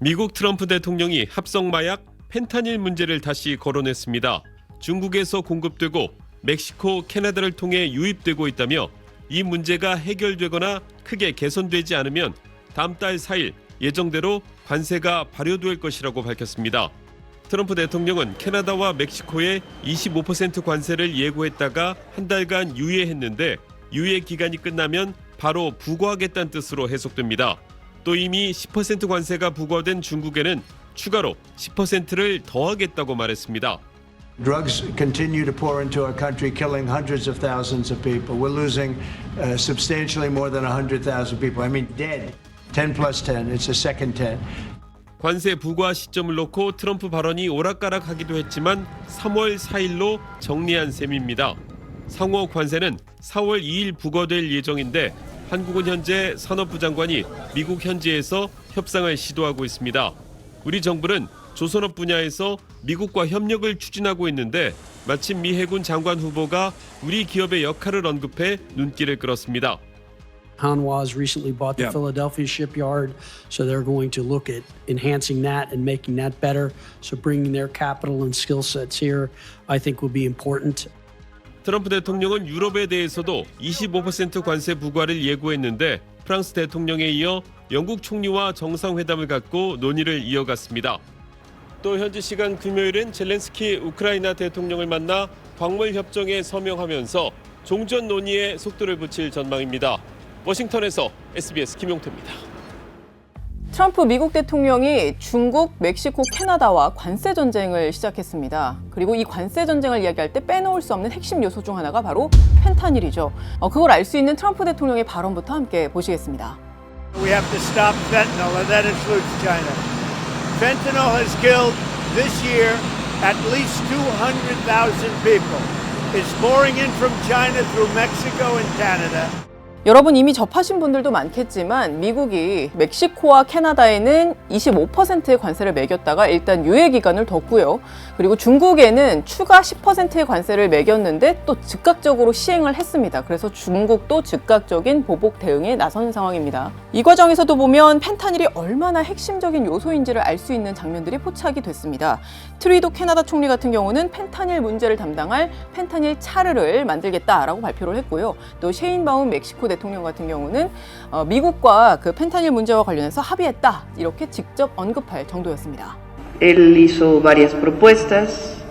미국 트럼프 대통령이 합성 마약 펜타닐 문제를 다시 거론했습니다. 중국에서 공급되고 멕시코, 캐나다를 통해 유입되고 있다며 이 문제가 해결되거나 크게 개선되지 않으면 다음 달 4일 예정대로 관세가 발효될 것이라고 밝혔습니다. 트럼프 대통령은 캐나다와 멕시코에 25% 관세를 예고했다가 한 달간 유예했는데 유예 기간이 끝나면 바로 부과하겠다는 뜻으로 해석됩니다. 또 이미 10% 관세가 부과된 중국에는 추가로 10%를 더하겠다고 말했습니다. Drugs continue to pour into our country, killing hundreds of thousands of people. We're losing substantially more than 100,000 people. I mean, dead. 10 plus 10. It's the second 10. 관세 부과 시점을 놓고 트럼프 발언이 오락가락하기도 했지만 3월 4일로 정리한 셈입니다. 상호 관세는 4월 2일 부과될 예정인데 한국은 현재 산업부 장관이 미국 현지에서 협상을 시도하고 있습니다. 우리 정부는 조선업 분야에서 미국과 협력을 추진하고 있는데 마침 미 해군 장관 후보가 우리 기업의 역할을 언급해 눈길을 끌었습니다. Hanwha has recently bought the Philadelphia shipyard, so they're going to look at enhancing that and making that better. So bringing their capital and skill sets here, I think, will be important. 트럼프 대통령은 유럽에 대해서도 25% 관세 부과를 예고했는데 프랑스 대통령에 이어 영국 총리와 정상회담을 갖고 논의를 이어갔습니다. 또 현지 시간 금요일엔 젤렌스키 우크라이나 대통령을 만나 광물 협정에 서명하면서 종전 논의에 속도를 붙일 전망입니다. 워싱턴에서 SBS 김용태입니다. 트럼프 미국 대통령이 중국, 멕시코, 캐나다와 관세 전쟁을 시작했습니다. 그리고 이 관세 전쟁을 이야기할 때 빼놓을 수 없는 핵심 요소 중 하나가 바로 펜타닐이죠. 그걸 알 수 있는 트럼프 대통령의 발언부터 함께 보시겠습니다. We have to stop fentanyl, and that includes China. Fentanyl has killed this year at least 200,000 people. It's pouring in from China through Mexico and Canada. 여러분 이미 접하신 분들도 많겠지만 미국이 멕시코와 캐나다에는 25%의 관세를 매겼다가 일단 유예 기간을 뒀고요. 그리고 중국에는 추가 10%의 관세를 매겼는데 또 즉각적으로 시행을 했습니다. 그래서 중국도 즉각적인 보복 대응에 나선 상황입니다. 이 과정에서도 보면 펜타닐이 얼마나 핵심적인 요소인지를 알 수 있는 장면들이 포착이 됐습니다. 트루도 캐나다 총리 같은 경우는 펜타닐 문제를 담당할 펜타닐 차르를 만들겠다라고 발표를 했고요. 또 셰인바움 멕시코 대통령 같은 경우는 미국과 그 펜타닐 문제와 관련해서 합의했다 이렇게 직접 언급할 정도였습니다. Él hizo varias propuestas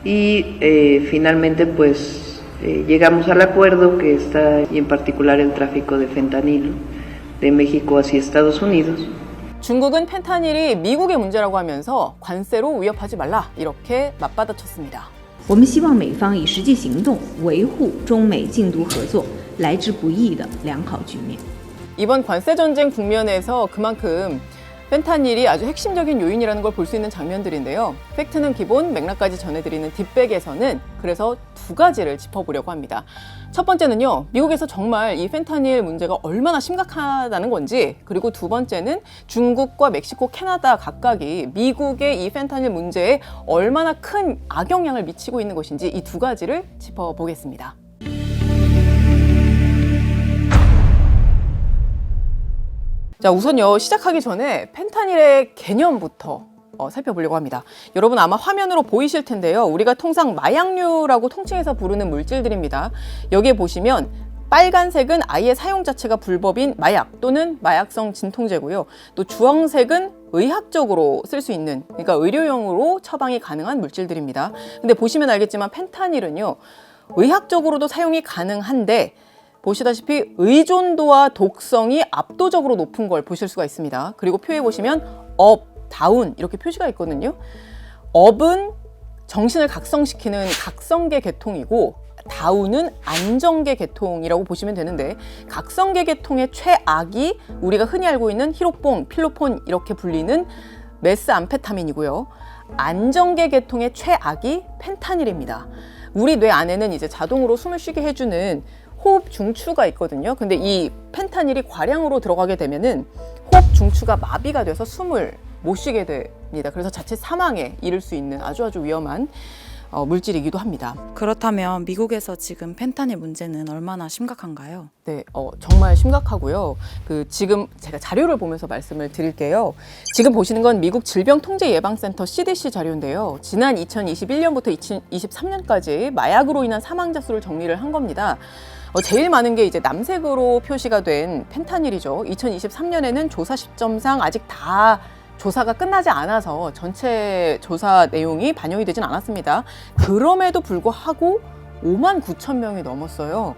y finalmente pues llegamos al acuerdo que está y en particular el tráfico de fentanilo de México hacia Estados Unidos. 중국은 펜타닐이 미국의 문제라고 하면서 관세로 위협하지 말라 이렇게 맞받아쳤습니다. 我们希望美方以实际行动维护中美禁毒合作来之不易的良好局面. 이번 관세 전쟁 국면에서 그만큼 펜타닐이 아주 핵심적인 요인이라는 걸 볼 수 있는 장면들인데요. 팩트는 기본, 맥락까지 전해드리는 뒷백에서는 그래서 두 가지를 짚어보려고 합니다. 첫 번째는요, 미국에서 정말 이 펜타닐 문제가 얼마나 심각하다는 건지, 그리고 두 번째는 중국과 멕시코, 캐나다 각각이 미국의 이 펜타닐 문제에 얼마나 큰 악영향을 미치고 있는 것인지 이 두 가지를 짚어보겠습니다. 자, 우선요, 시작하기 전에 펜타닐의 개념부터 살펴보려고 합니다. 여러분 아마 화면으로 보이실 텐데요. 우리가 통상 마약류라고 통칭해서 부르는 물질들입니다. 여기에 보시면 빨간색은 아예 사용 자체가 불법인 마약 또는 마약성 진통제고요. 또 주황색은 의학적으로 쓸 수 있는, 그러니까 의료용으로 처방이 가능한 물질들입니다. 근데 보시면 알겠지만 펜타닐은요, 의학적으로도 사용이 가능한데 보시다시피 의존도와 독성이 압도적으로 높은 걸 보실 수가 있습니다. 그리고 표에 보시면 업, 다운 이렇게 표시가 있거든요. 업은 정신을 각성시키는 각성계 계통이고 다운은 안정계 계통이라고 보시면 되는데 각성계 계통의 최악이 우리가 흔히 알고 있는 히로폰, 필로폰 이렇게 불리는 메스암페타민이고요. 안정계 계통의 최악이 펜타닐입니다. 우리 뇌 안에는 이제 자동으로 숨을 쉬게 해주는 호흡 중추가 있거든요. 근데 이 펜타닐이 과량으로 들어가게 되면은 호흡 중추가 마비가 돼서 숨을 못 쉬게 됩니다. 그래서 자칫 사망에 이를 수 있는 아주 위험한 물질이기도 합니다. 그렇다면 미국에서 지금 펜타닐 문제는 얼마나 심각한가요? 네, 정말 심각하고요. 지금 제가 자료를 보면서 말씀을 드릴게요. 지금 보시는 건 미국 질병통제예방센터 CDC 자료인데요. 지난 2021년부터 2023년까지 마약으로 인한 사망자 수를 정리를 한 겁니다. 제일 많은 게 이제 남색으로 표시가 된 펜타닐이죠. 2023년에는 조사 시점상 아직 다 조사가 끝나지 않아서 전체 조사 내용이 반영이 되진 않았습니다. 그럼에도 불구하고 5만 9천 명이 넘었어요.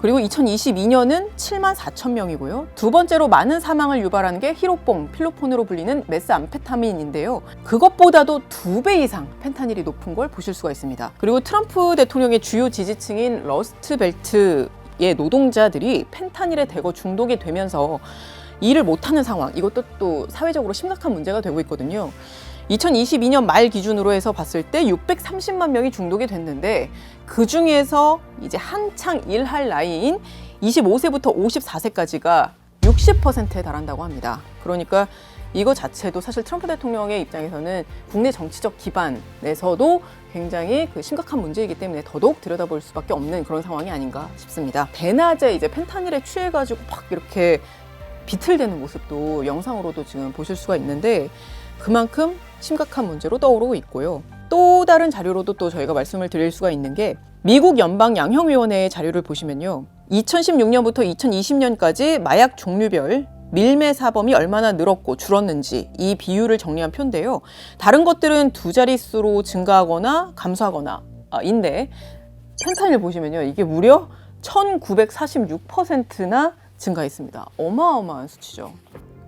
그리고 2022년은 7만 4천 명이고요. 두 번째로 많은 사망을 유발하는 게 히로뽕, 필로폰으로 불리는 메스암페타민인데요. 그것보다도 2배 이상 펜타닐이 높은 걸 보실 수가 있습니다. 그리고 트럼프 대통령의 주요 지지층인 러스트벨트의 노동자들이 펜타닐에 대거 중독이 되면서 일을 못하는 상황, 이것도 또 사회적으로 심각한 문제가 되고 있거든요. 2022년 말 기준으로 해서 봤을 때 630만 명이 중독이 됐는데 그 중에서 이제 한창 일할 나이인 25세부터 54세까지가 60%에 달한다고 합니다. 그러니까 이거 자체도 사실 트럼프 대통령의 입장에서는 국내 정치적 기반에서도 굉장히 심각한 문제이기 때문에 더더욱 들여다볼 수밖에 없는 그런 상황이 아닌가 싶습니다. 대낮에 이제 펜타닐에 취해가지고 막 이렇게 비틀대는 모습도 영상으로도 지금 보실 수가 있는데 그만큼 심각한 문제로 떠오르고 있고요. 또 다른 자료로도 또 저희가 말씀을 드릴 수가 있는 게 미국 연방양형위원회의 자료를 보시면요. 2016년부터 2020년까지 마약 종류별 밀매 사범이 얼마나 늘었고 줄었는지 이 비율을 정리한 표인데요. 다른 것들은 두 자릿수로 증가하거나 감소하거나 인데 펜타닐 보시면요. 이게 무려 1946%나 증가했습니다. 어마어마한 수치죠.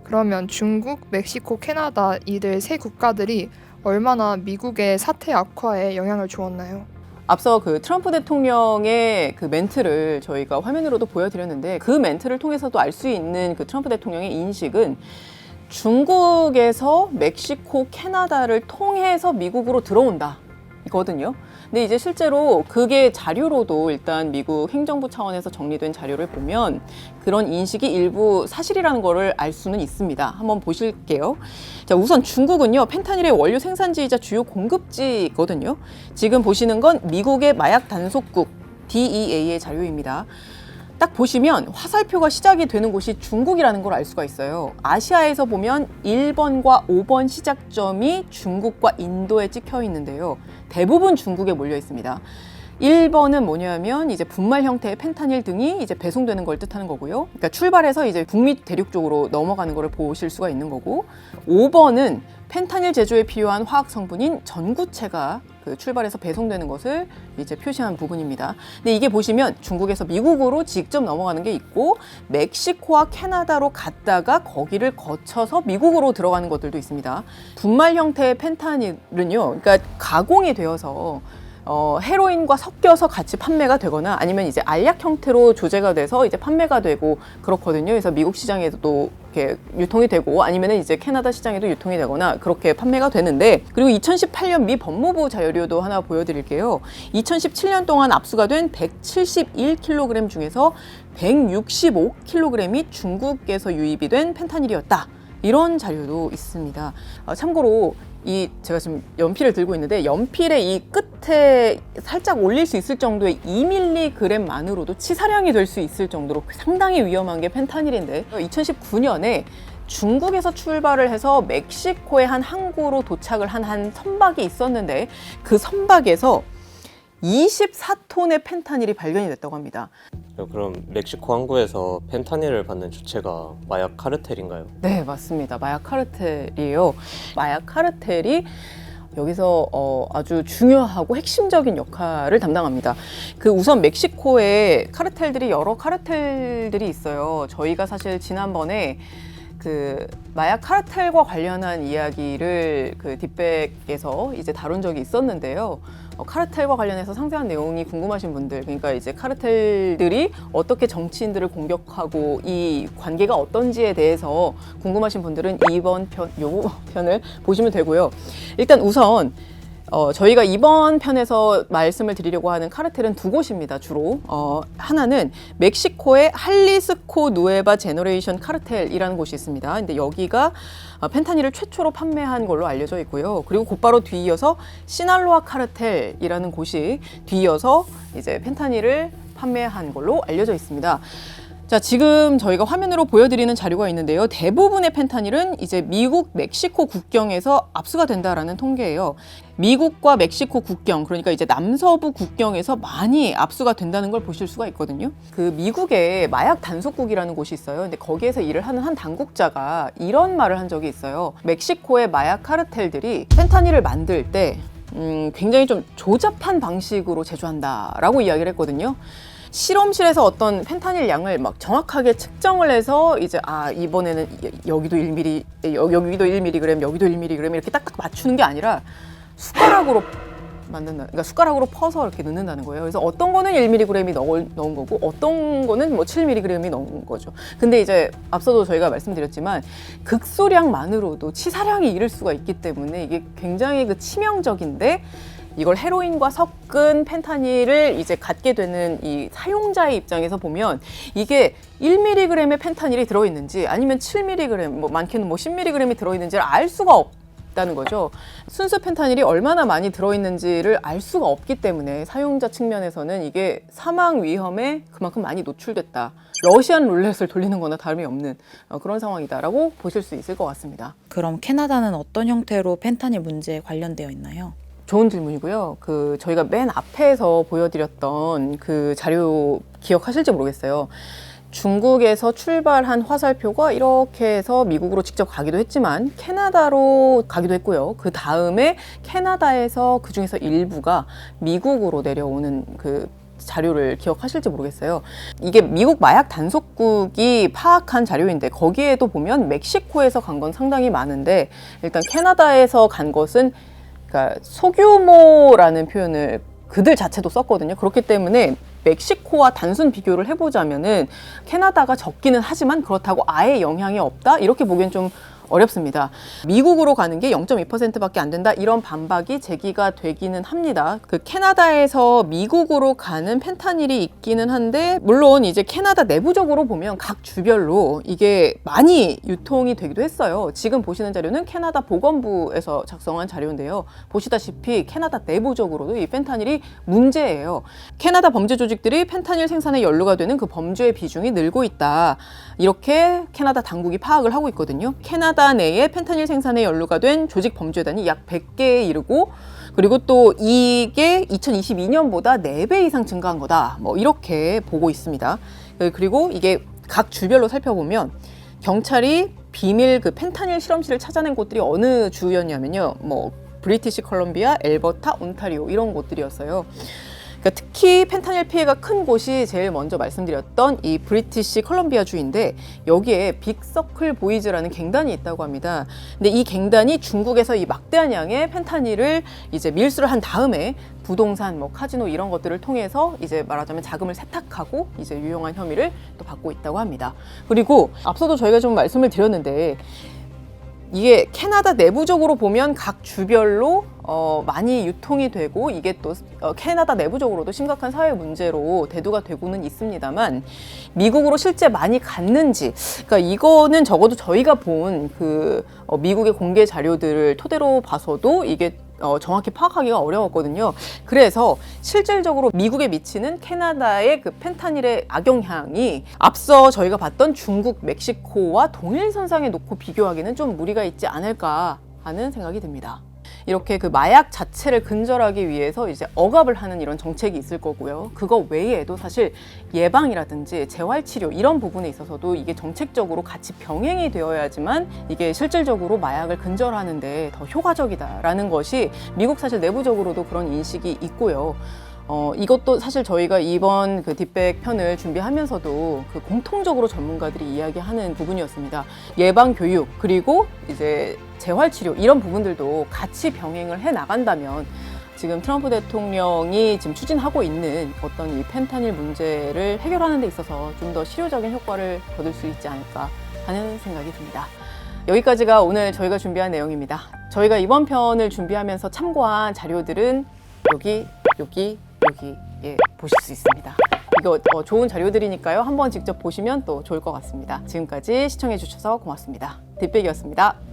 그러면 중국, 멕시코, 캐나다 이들 세 국가들이 얼마나 미국의 사태 악화에 영향을 주었나요? 앞서 트럼프 대통령의 멘트를 저희가 화면으로도 보여드렸는데 그 멘트를 통해서도 알 수 있는 트럼프 대통령의 인식은 중국에서 멕시코, 캐나다를 통해서 미국으로 들어온다 이거든요. 근데 이제 실제로 그게 자료로도 일단 미국 행정부 차원에서 정리된 자료를 보면 그런 인식이 일부 사실이라는 거를 알 수는 있습니다. 한번 보실게요. 자, 우선 중국은요, 펜타닐의 원료 생산지이자 주요 공급지거든요. 지금 보시는 건 미국의 마약 단속국 DEA의 자료입니다. 딱 보시면 화살표가 시작이 되는 곳이 중국이라는 걸 알 수가 있어요. 아시아에서 보면 1번과 5번 시작점이 중국과 인도에 찍혀 있는데요. 대부분 중국에 몰려 있습니다. 1번은 뭐냐면 이제 분말 형태의 펜타닐 등이 이제 배송되는 걸 뜻하는 거고요. 그러니까 출발해서 이제 북미 대륙 쪽으로 넘어가는 거를 보실 수가 있는 거고, 5번은 펜타닐 제조에 필요한 화학 성분인 전구체가 출발해서 배송되는 것을 이제 표시한 부분입니다. 근데 이게 보시면 중국에서 미국으로 직접 넘어가는 게 있고 멕시코와 캐나다로 갔다가 거기를 거쳐서 미국으로 들어가는 것들도 있습니다. 분말 형태의 펜타닐은요, 그러니까 가공이 되어서 헤로인과 섞여서 같이 판매가 되거나 아니면 이제 알약 형태로 조제가 돼서 이제 판매가 되고 그렇거든요. 그래서 미국 시장에도 이렇게 유통이 되고 아니면 이제 캐나다 시장에도 유통이 되거나 그렇게 판매가 되는데, 그리고 2018년 미 법무부 자료도 하나 보여드릴게요. 2017년 동안 압수가 된 171kg 중에서 165kg이 중국에서 유입이 된 펜타닐이었다. 이런 자료도 있습니다. 참고로 제가 지금 연필을 들고 있는데 연필의 이 끝에 살짝 올릴 수 있을 정도의 2mg만으로도 치사량이 될 수 있을 정도로 상당히 위험한 게 펜타닐인데 2019년에 중국에서 출발을 해서 멕시코의 한 항구로 도착을 한 선박이 있었는데 그 선박에서 24톤의 펜타닐이 발견이 됐다고 합니다. 그럼 멕시코 항구에서 펜타닐을 받는 주체가 마약 카르텔인가요? 네, 맞습니다. 마약 카르텔이에요. 마약 카르텔이 여기서 아주 중요하고 핵심적인 역할을 담당합니다. 우선 멕시코에 여러 카르텔들이 있어요. 저희가 사실 지난번에 마약 카르텔과 관련한 이야기를 뒷백에서 이제 다룬 적이 있었는데요. 카르텔과 관련해서 상세한 내용이 궁금하신 분들, 그러니까 이제 카르텔들이 어떻게 정치인들을 공격하고 이 관계가 어떤지에 대해서 궁금하신 분들은 요 편을 보시면 되고요. 일단 우선 저희가 이번 편에서 말씀을 드리려고 하는 카르텔은 두 곳입니다, 주로. 하나는 멕시코의 할리스코 누에바 제너레이션 카르텔이라는 곳이 있습니다. 근데 여기가 펜타닐을 최초로 판매한 걸로 알려져 있고요. 그리고 곧바로 뒤이어서 시날로아 카르텔이라는 곳이 뒤이어서 이제 펜타닐을 판매한 걸로 알려져 있습니다. 자, 지금 저희가 화면으로 보여드리는 자료가 있는데요. 대부분의 펜타닐은 이제 미국, 멕시코 국경에서 압수가 된다라는 통계예요. 미국과 멕시코 국경, 그러니까 이제 남서부 국경에서 많이 압수가 된다는 걸 보실 수가 있거든요. 그 미국에 마약 단속국이라는 곳이 있어요. 근데 거기에서 일을 하는 한 당국자가 이런 말을 한 적이 있어요. 멕시코의 마약 카르텔들이 펜타닐을 만들 때 굉장히 좀 조잡한 방식으로 제조한다라고 이야기를 했거든요. 실험실에서 어떤 펜타닐 양을 막 정확하게 측정을 해서 이제 이번에는 여기도 1mg, 여기도 1mg, 여기도 1mg 이렇게 딱딱 맞추는 게 아니라 숟가락으로 만든다. 그러니까 숟가락으로 퍼서 이렇게 넣는다는 거예요. 그래서 어떤 거는 1mg이 넣은 거고 어떤 거는 뭐 7mg이 넣은 거죠. 근데 이제 앞서도 저희가 말씀드렸지만 극소량만으로도 치사량이 이를 수가 있기 때문에 이게 굉장히 그 치명적인데 이걸 헤로인과 섞은 펜타닐을 이제 갖게 되는 이 사용자의 입장에서 보면 이게 1mg의 펜타닐이 들어있는지 아니면 7mg, 뭐 많게는 뭐 10mg이 들어있는지를 알 수가 없다는 거죠. 순수 펜타닐이 얼마나 많이 들어있는지를 알 수가 없기 때문에 사용자 측면에서는 이게 사망 위험에 그만큼 많이 노출됐다. 러시안 룰렛을 돌리는 거나 다름이 없는 그런 상황이다라고 보실 수 있을 것 같습니다. 그럼 캐나다는 어떤 형태로 펜타닐 문제에 관련되어 있나요? 좋은 질문이고요. 저희가 맨 앞에서 보여드렸던 그 자료 기억하실지 모르겠어요. 중국에서 출발한 화살표가 이렇게 해서 미국으로 직접 가기도 했지만 캐나다로 가기도 했고요. 그 다음에 캐나다에서 그 중에서 일부가 미국으로 내려오는 그 자료를 기억하실지 모르겠어요. 이게 미국 마약 단속국이 파악한 자료인데 거기에도 보면 멕시코에서 간 건 상당히 많은데 일단 캐나다에서 간 것은 그러니까 소규모라는 표현을 그들 자체도 썼거든요. 그렇기 때문에 멕시코와 단순 비교를 해보자면은 캐나다가 적기는 하지만 그렇다고 아예 영향이 없다? 이렇게 보기엔 좀 어렵습니다. 미국으로 가는 게 0.2%밖에 안 된다 이런 반박이 제기가 되기는 합니다. 그 캐나다에서 미국으로 가는 펜타닐이 있기는 한데 물론 이제 캐나다 내부적으로 보면 각 주별로 이게 많이 유통이 되기도 했어요. 지금 보시는 자료는 캐나다 보건부에서 작성한 자료인데요. 보시다시피 캐나다 내부적으로도 이 펜타닐이 문제예요. 캐나다 범죄 조직들이 펜타닐 생산에 연루가 되는 그 범죄의 비중이 늘고 있다. 이렇게 캐나다 당국이 파악을 하고 있거든요. 캐나다 내에 펜타닐 생산에 연루가 된 조직 범죄단이 약 100개에 이르고 그리고 또 이게 2022년보다 4배 이상 증가한 거다. 뭐 이렇게 보고 있습니다. 그리고 이게 각 주별로 살펴보면 경찰이 비밀 그 펜타닐 실험실을 찾아낸 곳들이 어느 주였냐면요. 뭐 브리티시 컬럼비아, 엘버타, 온타리오 이런 곳들이었어요. 그러니까 특히 펜타닐 피해가 큰 곳이 제일 먼저 말씀드렸던 이 브리티시 컬럼비아 주인데 여기에 빅서클 보이즈라는 갱단이 있다고 합니다. 근데 이 갱단이 중국에서 이 막대한 양의 펜타닐을 이제 밀수를 한 다음에 부동산, 뭐 카지노 이런 것들을 통해서 이제 말하자면 자금을 세탁하고 이제 유용한 혐의를 또 받고 있다고 합니다. 그리고 앞서도 저희가 좀 말씀을 드렸는데 이게 캐나다 내부적으로 보면 각 주별로 많이 유통이 되고 이게 또 캐나다 내부적으로도 심각한 사회 문제로 대두가 되고는 있습니다만 미국으로 실제 많이 갔는지 그러니까 이거는 적어도 저희가 본 그 미국의 공개 자료들을 토대로 봐서도 이게 정확히 파악하기가 어려웠거든요. 그래서 실질적으로 미국에 미치는 캐나다의 그 펜타닐의 악영향이 앞서 저희가 봤던 중국, 멕시코와 동일선상에 놓고 비교하기는 좀 무리가 있지 않을까 하는 생각이 듭니다. 이렇게 그 마약 자체를 근절하기 위해서 이제 억압을 하는 이런 정책이 있을 거고요. 그거 외에도 사실 예방이라든지 재활치료 이런 부분에 있어서도 이게 정책적으로 같이 병행이 되어야지만 이게 실질적으로 마약을 근절하는 데 더 효과적이다라는 것이 미국 사실 내부적으로도 그런 인식이 있고요. 이것도 사실 저희가 이번 그 딥백 편을 준비하면서도 그 공통적으로 전문가들이 이야기하는 부분이었습니다. 예방 교육 그리고 이제 재활치료 이런 부분들도 같이 병행을 해 나간다면 지금 트럼프 대통령이 지금 추진하고 있는 어떤 이 펜타닐 문제를 해결하는 데 있어서 좀 더 실효적인 효과를 거둘 수 있지 않을까 하는 생각이 듭니다. 여기까지가 오늘 저희가 준비한 내용입니다. 저희가 이번 편을 준비하면서 참고한 자료들은 여기 예, 보실 수 있습니다. 이거 좋은 자료들이니까요. 한번 직접 보시면 또 좋을 것 같습니다. 지금까지 시청해 주셔서 고맙습니다. 뒷백이었습니다.